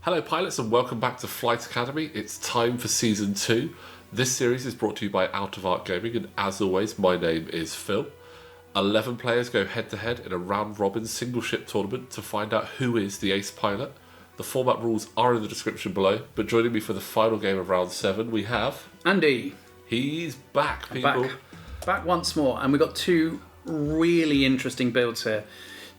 Hello pilots and welcome back to Flight Academy. It's time for Season 2. This series is brought to you by Out of Arc Gaming, and as always, my name is Phil. 11 players go head-to-head in a round-robin single-ship tournament to find out who is the ace pilot. The format rules are in the description below, but joining me for the final game of Round 7, we have... Andy. He's back, people. Back once more, and we've got two really interesting builds here.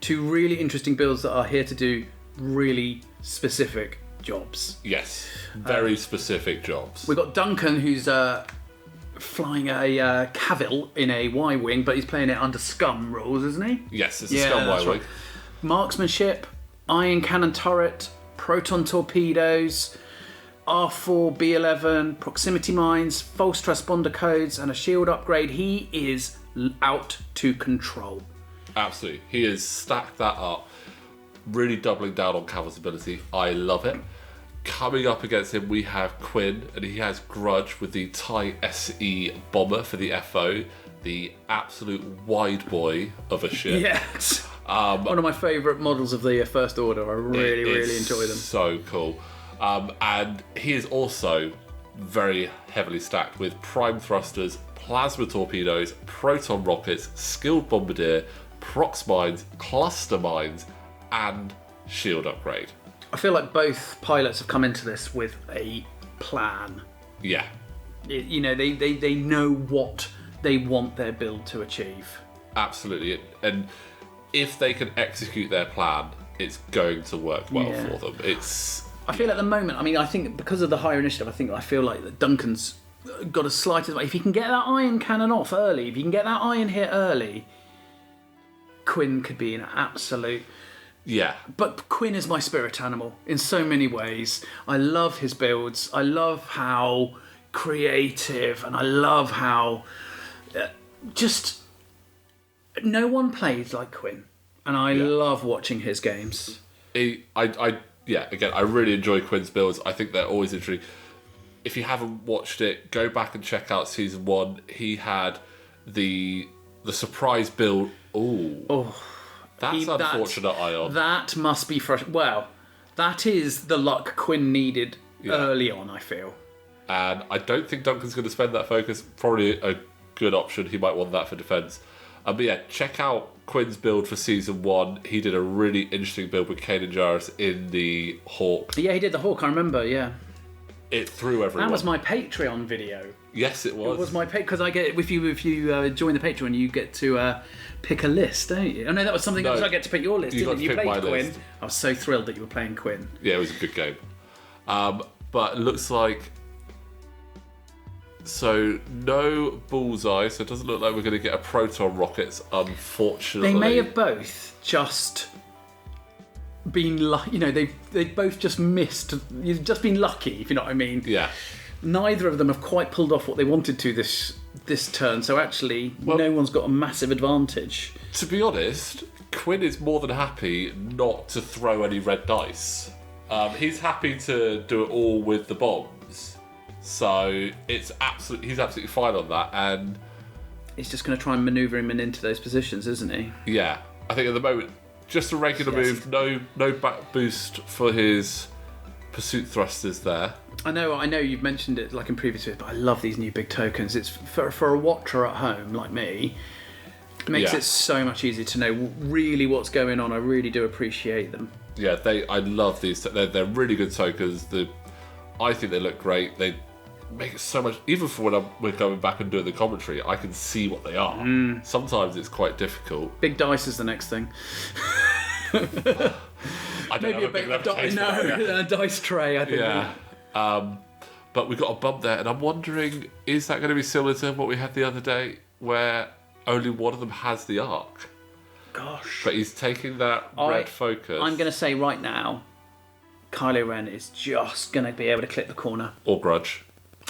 Two really interesting builds that are here to do really specific jobs. Yes, very specific jobs. We've got Duncan, who's flying a Cavill in a Y-wing, but he's playing it under Scum rules, isn't he? Yes, it's a Scum Y-wing. Right. Marksmanship, ion cannon turret, proton torpedoes, R4, B11, proximity mines, false transponder codes, and a shield upgrade. He is out to control. Absolutely. He has stacked that up, really doubling down on Cavill's ability. I love it. Coming up against him, we have Quinn, and he has Grudge with the TIE SE bomber for the FO, the absolute wide boy of a ship. Yes. One of my favourite models of the First Order. I really enjoy them. So cool. And he is also very heavily stacked with prime thrusters, plasma torpedoes, proton rockets, skilled bombardier, prox mines, cluster mines, and shield upgrade. I feel like both pilots have come into this with a plan. Yeah. You know, they know what they want their build to achieve. Absolutely. And if they can execute their plan, it's going to work well for them. I feel at the moment, I think because of the higher initiative, I feel like that Duncan's got a slight... If he can get that ion cannon off early, if he can get that ion hit early, Quinn could be an absolute... Yeah. But Quinn is my spirit animal in so many ways. I love his builds. I love how creative, and I love how just no one plays like Quinn, and I love watching his games. Again, I really enjoy Quinn's builds. I think they're always interesting. If you haven't watched it, go back and check out Season 1. He had the surprise build. That's unfortunate, Ion. That must be fresh. Well, that is the luck Quinn needed early on, I feel. And I don't think Duncan's going to spend that focus. Probably a good option. He might want that for defence. But yeah, check out Quinn's build for Season 1. He did a really interesting build with Kanan Jarrus in the Hawk. Yeah, he did the Hawk, I remember, yeah. It threw everyone. That was my Patreon video. Yes, it was. It was my because I get if you join the Patreon, you get to pick a list, don't you? Oh no, that was something else. I get to pick your list, didn't you? You played Quinn. List. I was so thrilled that you were playing Quinn. Yeah, it was a good game. But it looks like no bullseye, so it doesn't look like we're going to get a proton rockets, unfortunately. They may have both just been they've both just missed. You've just been lucky, if you know what I mean. Yeah. Neither of them have quite pulled off what they wanted to this turn, so actually no one's got a massive advantage. To be honest, Quinn is more than happy not to throw any red dice. He's happy to do it all with the bombs. So he's absolutely fine on that, and he's just going to try and manoeuvre him into those positions, isn't he? Yeah, I think at the moment just a regular move, no back boost for his pursuit thrusters there. I know you've mentioned it like in previous videos, but I love these new big tokens. It's for a watcher at home like me. It makes it so much easier to know really what's going on. I really do appreciate them. Yeah, I love these. They're really good tokens. I think they look great. They make it so much. Even for when we're going back and doing the commentary, I can see what they are. Sometimes it's quite difficult. Big dice is the next thing. I don't know. A dice tray. I think. Yeah. But we've got a bump there, and I'm wondering, is that going to be similar to what we had the other day, where only one of them has the arc? Gosh. But he's taking that red focus. I'm going to say right now, Kylo Ren is just going to be able to clip the corner. Or Grudge.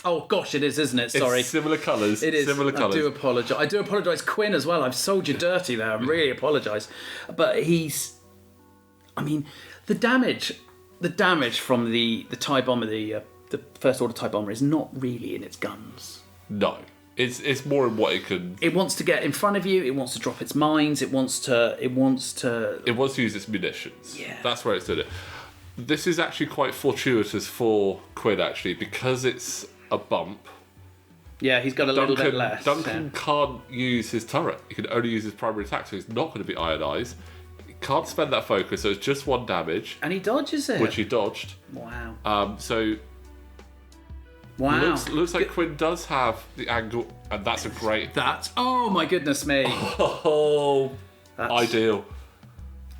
Oh gosh, it is, isn't it? Sorry. It's similar colours. It is. Similar colours. I do apologise, Quinn as well. I've sold you dirty there. I really apologise. But the damage from the TIE bomber, the First Order TIE bomber, is not really in its guns. No. It's more in what it can... It wants to get in front of you. It wants to drop its mines. It wants to use its munitions. Yeah. That's where it's doing it. This is actually quite fortuitous for Quinn, actually, because it's a bump. Yeah, he's got a little bit less. Duncan can't use his turret. He can only use his primary attack, so he's not going to be ionized. He can't spend that focus, so it's just 1 damage. And he dodges it. Which he dodged. Wow. Wow. Looks like Quinn does have the angle, and that's a great... Oh my goodness me. Ideal.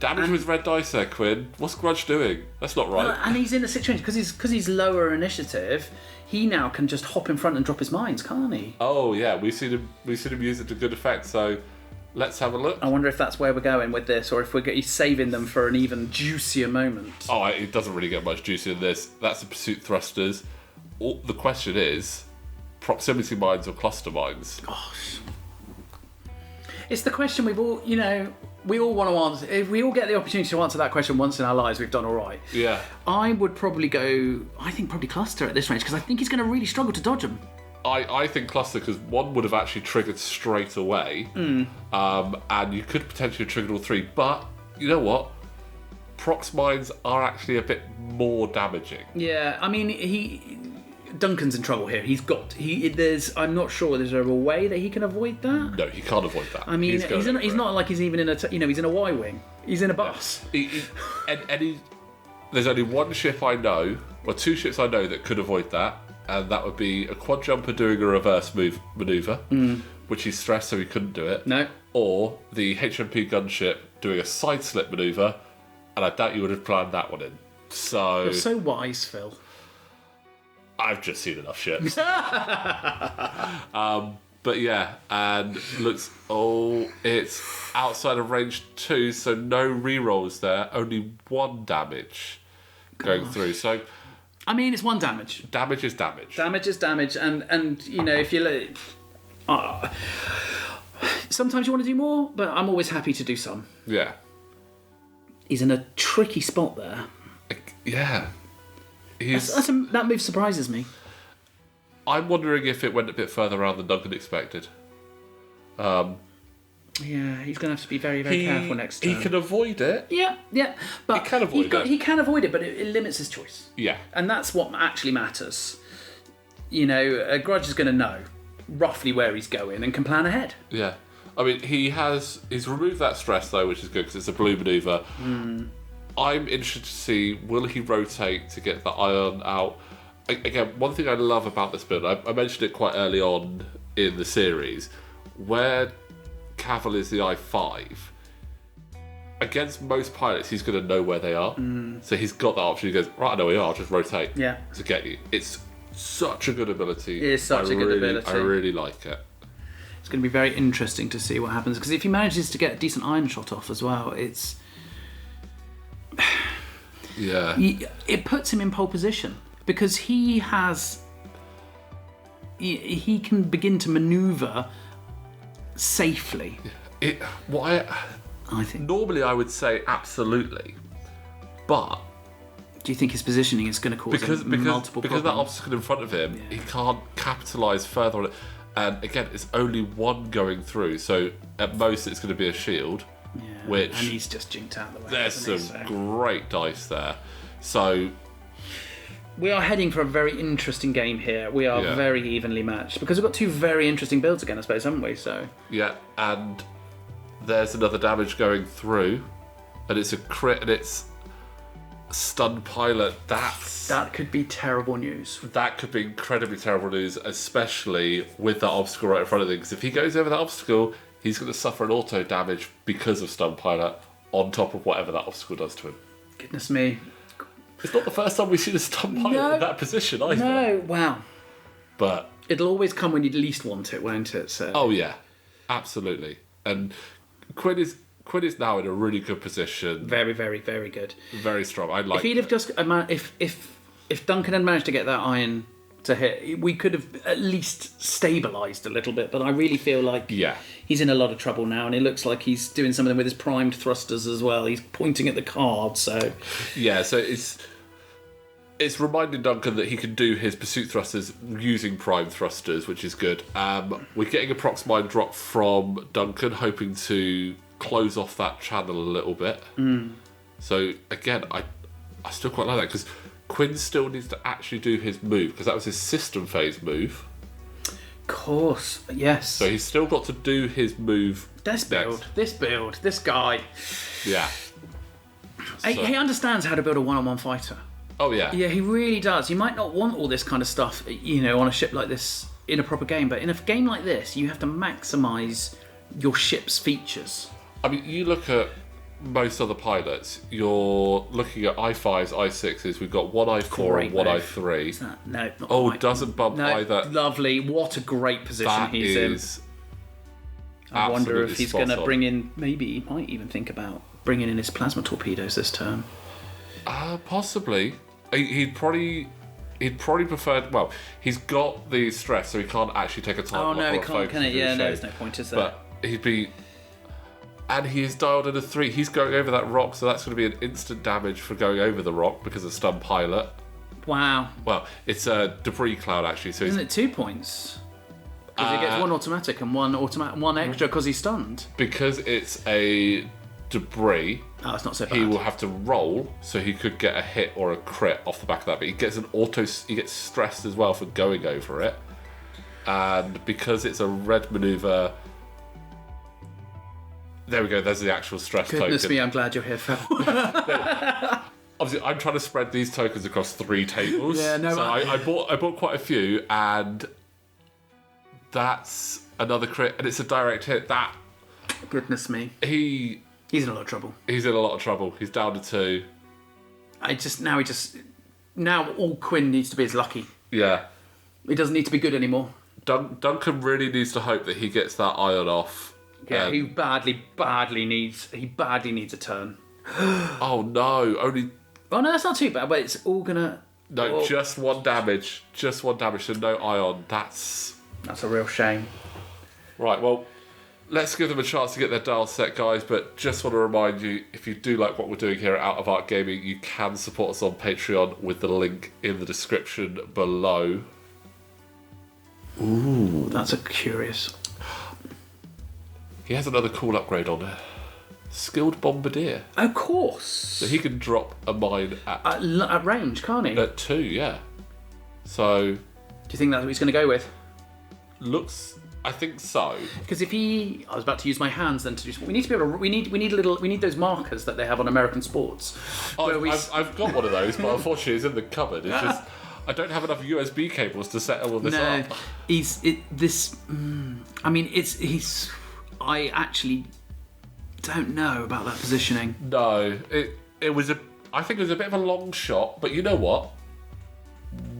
Damage with red dice there, Quinn. What's Grudge doing? That's not right. And he's in a situation, because he's lower initiative, he now can just hop in front and drop his mines, can't he? Oh yeah, we've seen him use it to good effect, so let's have a look. I wonder if that's where we're going with this, or if he's saving them for an even juicier moment. Oh, it doesn't really get much juicier than this. That's the pursuit thrusters. The question is, proximity mines or cluster mines? Gosh. It's the question we've all, we all want to answer. If we all get the opportunity to answer that question once in our lives, we've done all right. Yeah. I would probably probably cluster at this range, because I think he's going to really struggle to dodge them. I think cluster, because one would have actually triggered straight away, and you could potentially have triggered all 3, but you know what? Prox mines are actually a bit more damaging. Yeah, I mean, Duncan's in trouble here. I'm not sure there's a way that he can avoid that. No, he can't avoid that. I mean, he's not like he's even in he's in a Y-wing. He's in a bus. There's only one ship I know, or 2 ships I know that could avoid that, and that would be a quad jumper doing a reverse maneuver, which he's stressed so he couldn't do it. No. Or the HMP gunship doing a side slip maneuver, and I doubt you would have planned that one in. So... You're so wise, Phil. I've just seen enough ships. But yeah, and looks... it's outside of range 2, so no rerolls there. Only 1 damage going through. So... I mean, it's 1 damage. Damage is damage. Damage is damage, and if you... sometimes you want to do more, but I'm always happy to do some. Yeah. He's in a tricky spot there. Yeah. That move surprises me. I'm wondering if it went a bit further around than Duncan expected. Yeah, he's going to have to be very, very careful next time. He can avoid it. Yeah, but he can avoid it. He can avoid it, but it limits his choice. Yeah. And that's what actually matters. A Grudge is going to know roughly where he's going and can plan ahead. Yeah. I mean, he's removed that stress, though, which is good, because it's a blue manoeuvre. I'm interested to see, will he rotate to get the ion out? Again, one thing I love about this build, I mentioned it quite early on in the series, where Cavill is the I5, against most pilots, he's going to know where they are. So he's got that option. He goes, right, I know where you are, I'll just rotate to get you. It's such a good ability. It is such a good ability. I really like it. It's going to be very interesting to see what happens, because if he manages to get a decent iron shot off as well, it's... Yeah. It puts him in pole position, because he can begin to manoeuvre safely. I think normally I would say absolutely, but do you think his positioning is going to cause multiple because problems? that obstacle in front of him, he can't capitalise further on it. And again, it's only 1 going through, so at most it's going to be a shield. Yeah, and he's just jinked out of the way. There's some great dice there. So we are heading for a very interesting game here. We are very evenly matched, because we've got 2 very interesting builds again, I suppose, haven't we? So yeah, and there's another damage going through, and it's a crit, and it's stunned pilot. That could be terrible news. That could be incredibly terrible news, especially with that obstacle right in front of him. Because if he goes over that obstacle, he's going to suffer an auto damage because of stunned pilot on top of whatever that obstacle does to him. Goodness me. It's not the first time we've seen a stunned pilot in that position either. No, wow. But it'll always come when you least want it, won't it? So. Oh yeah, absolutely. And Quinn is now in a really good position. Very, very, very good. Very strong. I like. If he'd have just if Duncan had managed to get that iron to hit, we could have at least stabilised a little bit. But I really feel like he's in a lot of trouble now, and it looks like he's doing something with his primed thrusters as well. He's pointing at the card, so yeah. So it's it's reminding Duncan that he can do his pursuit thrusters using prime thrusters, which is good. We're getting a prox mine drop from Duncan, hoping to close off that channel a little bit. So again, I still quite like that, because Quinn still needs to actually do his move, because that was his system phase move. Of course, yes. So he's still got to do his move. This build, this guy. Yeah. He understands how to build a one-on-one fighter. Oh yeah. Yeah, he really does. You might not want all this kind of stuff, on a ship like this in a proper game, but in a game like this, you have to maximise your ship's features. I mean, you look at most other pilots, you're looking at I5s, I6s, we've got one I4 and one I3. No, not Oh, doesn't bump either. Lovely. What a great position That he's is in. I wonder if he's going to on. bring in, maybe he might even think about bringing in his plasma torpedoes this turn. Possibly. He'd probably preferred. Well, he's got the stress, so he can't actually take a time. Oh no, he can't, can it? Yeah, no, there's no point, is there? But he'd be. And he is dialed in a 3. He's going over that rock, so that's going to be an instant damage for going over the rock because of stun pilot. Wow. Well, it's a debris cloud actually. So isn't it 2 points? Because he gets one automatic and one extra because he's stunned. Because it's a debris. Oh, it's not so bad. He will have to roll, so he could get a hit or a crit off the back of that. But he gets he gets stressed as well for going over it, and because it's a red maneuver. There we go. There's the actual stress token. Goodness me, I'm glad you're here, Phil. Obviously, I'm trying to spread these tokens across 3 tables. Yeah, no. So I bought quite a few, and that's another crit, and it's a direct hit. That. Goodness me. He's in a lot of trouble. He's in a lot of trouble. He's down to 2. Now all Quinn needs to be is lucky. Yeah. He doesn't need to be good anymore. Duncan really needs to hope that he gets that ion off. Yeah, he badly needs a turn. Oh no, only. Oh no, that's not too bad. But it's all gonna. No, just 1 damage. Just 1 damage, so no ion. That's a real shame. Right. Well, let's give them a chance to get their dial set, guys. But just want to remind you, if you do like what we're doing here at Out of Arc Gaming, you can support us on Patreon with the link in the description below. Ooh, that's a curious. He has another cool upgrade on there. Skilled Bombardier. Of course. So he can drop a mine at range, can't he? At 2, yeah. So. Do you think that's what he's going to go with? I think so. Because I was about to use my hands then to do. We need to be able to. We need those markers that they have on American sports. I've got one of those, but unfortunately it's in the cupboard. It's just I don't have enough USB cables to set all this up. I actually don't know about that positioning. No, it was I think it was a bit of a long shot, but you know what?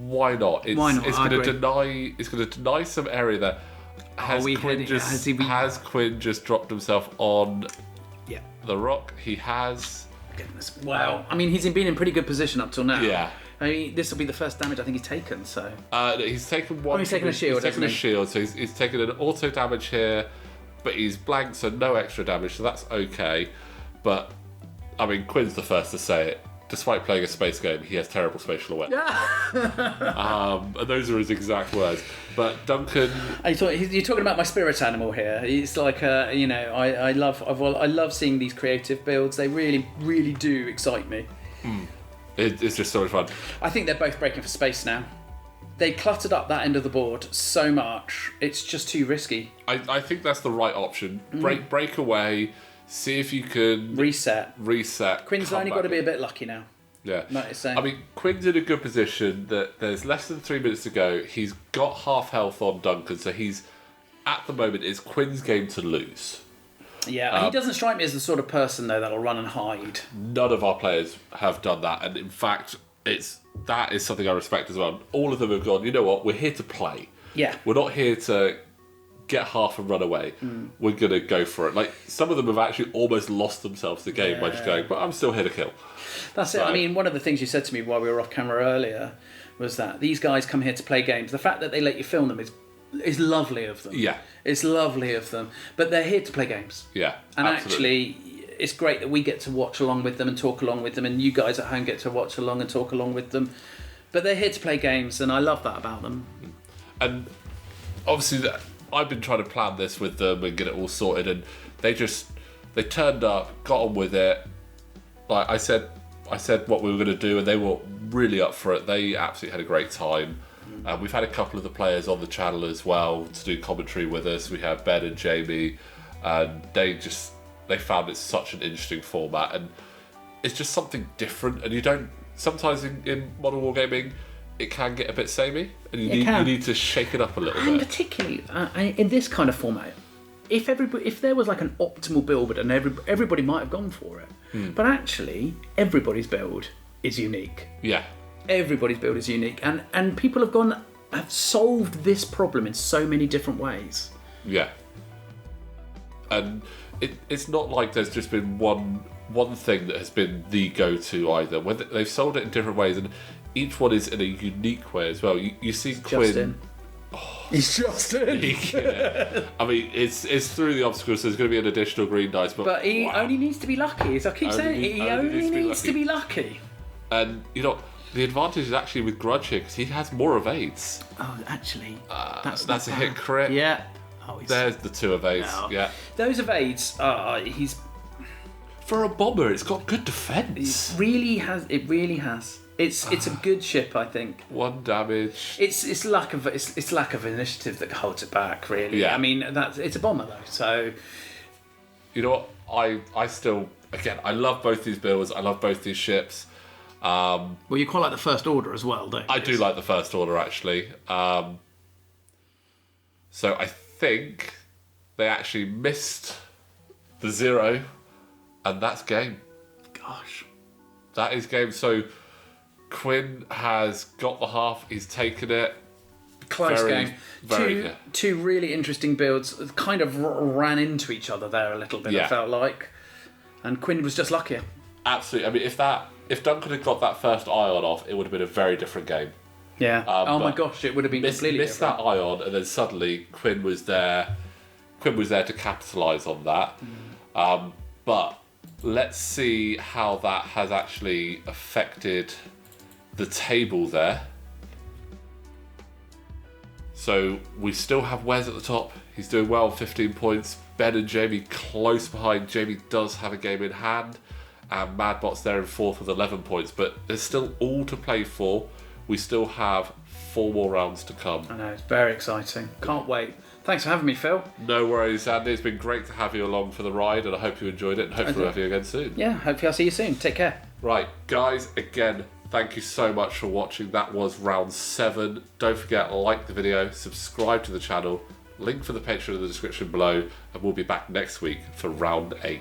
Why not? Why not? It's going to deny some area there. Has Quinn just dropped himself on the rock? He has. Goodness. Wow. I mean, he's been in pretty good position up till now. Yeah. I mean, this will be the first damage I think he's taken. So. He's taken 1. He's taken a shield. He's taken a shield, so he's taken an auto damage here. But he's blank, so no extra damage, so that's okay. But, I mean, Quinn's the first to say it. Despite playing a space game, he has terrible spatial awareness. And those are his exact words. But Duncan... You're talking about my spirit animal here. It's like, I love seeing these creative builds. They really, really do excite me. It's just so much fun. I think they're both breaking for space now. They cluttered up that end of the board so much. It's just too risky. I think that's the right option. Break away. See if you can... Reset. Quinn's only got to be a bit lucky now. Yeah. I mean, Quinn's in a good position that there's less than 3 minutes to go. He's got half health on Duncan, so he's... At the moment, it's Quinn's game to lose. Yeah, he doesn't strike me as the sort of person, though, that'll run and hide. None of our players have done that. And in fact, that is something I respect as well. All of them have gone, you know what, we're here to play. Yeah. We're not here to get half and run away. We're going to go for it. Like, some of them have actually almost lost themselves the game by just going, but I'm still here to kill. That's it. I mean, one of the things you said to me while we were off camera earlier was that these guys come here to play games. The fact that they let you film them is lovely of them. Yeah. It's lovely of them. But they're here to play games. Yeah, and absolutely. Actually, it's great that we get to watch along with them and talk along with them, and you guys at home get to watch along and talk along with them. But they're here to play games, and I love that about them. And obviously, I've been trying to plan this with them and get it all sorted, and they turned up, got on with it. Like I said what we were going to do, and they were really up for it. They absolutely had a great time. We've had a couple of the players on the channel as well to do commentary with us. We have Ben and Jamie, and they found it such an interesting format, and it's just something different. And you don't sometimes in modern wargaming, it can get a bit samey, and you need to shake it up a little bit. And particularly in this kind of format, if there was like an optimal build, and everybody might have gone for it, but actually everybody's build is unique. Yeah. Everybody's build is unique, and people have solved this problem in so many different ways. Yeah. And it's not like there's just been one thing that has been the go-to either. They've sold it in different ways, and each one is in a unique way as well. You see Quinn. He's just in. I mean, it's through the obstacles, so there's going to be an additional green dice. But he only needs to be lucky, as I keep saying. He only needs to be lucky. And, the advantage is actually with Grudge here, because he has more evades. Oh, actually. That's a hit crit. Yeah. There's the 2 evades. No. Yeah. Those evades, he's... For a bomber, it's got good defense. It really has. It's a good ship, I think. 1 damage. It's lack of initiative that holds it back, really. Yeah. I mean, it's a bomber though, so. You know what? I still, again, I love both these builds. I love both these ships. Well, you quite like the First Order as well, don't you? I do like the First Order, actually. So I think they actually missed the 0, and that's game. Gosh. That is game. So Quinn has got the half. He's taken it. Close game. Two really interesting builds. Kind of ran into each other there a little bit, I felt like. And Quinn was just luckier. Absolutely. I mean, if Duncan had got that first ion off, it would have been a very different game. Yeah. Oh my gosh, it would have been completely missed different. That ion, and then suddenly Quinn was there. Quinn was there to capitalise on that. But let's see how that has actually affected the table there. So we still have Wes at the top. He's doing well, 15 points. Ben and Jamie close behind. Jamie does have a game in hand. And Madbot's there in 4th with 11 points. But there's still all to play for. We still have 4 more rounds to come. I know, it's very exciting. Can't wait. Thanks for having me, Phil. No worries, Andy. It's been great to have you along for the ride, and I hope you enjoyed it, and hopefully we'll have you again soon. Yeah, hopefully I'll see you soon. Take care. Right, guys, again, thank you so much for watching. That was round 7. Don't forget, like the video, subscribe to the channel, link for the Patreon in the description below, and we'll be back next week for round 8.